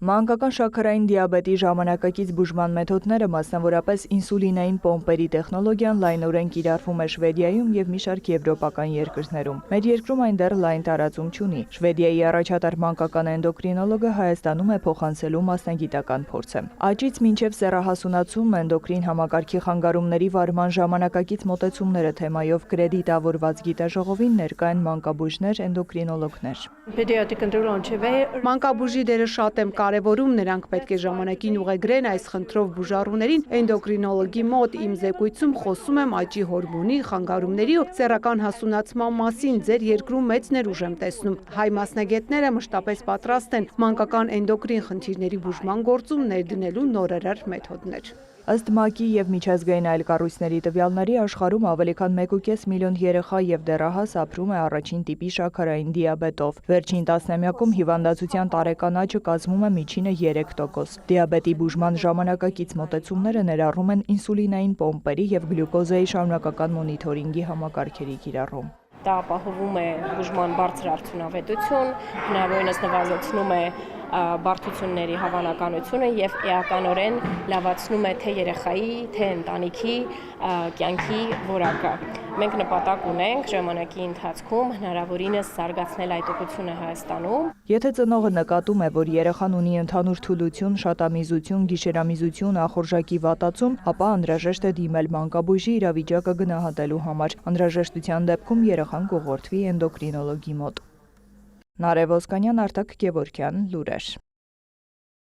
Մանկական շաքարային դիաբետի ժամանակակից բուժման մեթոդները, մասնավորապես ինսուլինային պոմպերի տեխնոլոգիան լայնորեն կիրառվում է Շվեդիայում և մի շարք եվրոպական երկրներում։ Մեր երկրում այն դեռ լայն տարածում չունի։ Շվեդիայի առաջատար մանկական էնդոկրինոլոգը Հայաստանում է փոխանցելու մասնագիտական փորձը։ Աճից մինչև սեռահասունացում էնդոկրին համակարգի խանգարումների վարման ժամանակակից մոտեցումները թեմայով կրեդիտավորված գիտաժողովին ներկա են մանկաբույժներ, էնդոկրինոլոգներ։ Մանկաբույժի դերը շատ եմ կարևորում, նրանք պետք է ժամանակին ուղեգրեն այս խնդրով բուժառուներին էնդոկրինոլոգի մոտ։ Իմ զեկույցում խոսում եմ աճի հորմոնի, խանգարումների ու սեռական հասունացման մասին։ Ձեր երկրում մեծ ներուժ եմ տեսնում։ Հայ մասնագետները մշտապես պատրաստ են մանկական էնդոկրին խնդիրների բուժման գործում ներդնելու նորարար մեթոդներ։ Ըստ ՄԱԿ-ի և միջազգային այլ կառույցների տվյալների, աշխարհում ավելի քան 1,5 միլիոն երեխա և դեռահաս ապրում է առաջին տիպի շաքարային դիաբետով։ Վերջին տասնամյակում հիվանդացության տարեկան աճը կազմում է միջինը 3%։ Դիաբետի բուժման ժամանակակից մոտեցումները ներառում են ինսուլինային պոմպերի և գլյուկոզայի շարունակական մոնիթորինգի համակարգերի կիրառում։ Դա ապահովում է բուժման բարձր արդյունավետություն, հնարավորինս նվազեցնում է բարդությունների հավանականությունը և էականորեն լավացնում է թե երեխայի, թե ընտանիքի կյանքի որակը։ Մենք նպատակ ունենք ժամանակի ընթացքում հնարավորինս զարգացնել այդ ուղղությունը Հայաստանում։ Եթե ծնողը նկատում է, որ երեխան ունի ընդհանուր թուլություն, շատամիզություն, գիշերամիզություն, ախորժակի վատացում, ապա անհրաժեշտ է դիմել մանկաբույժի իրավիճակը գնահատելու համար։ Անհրաժեշտության դեպքում երեխան կուղղորդվի էնդոկրինոլոգի մոտ։ Նարեկ Ոսկանյան, Արտակ Գևորգյան, լուրեր։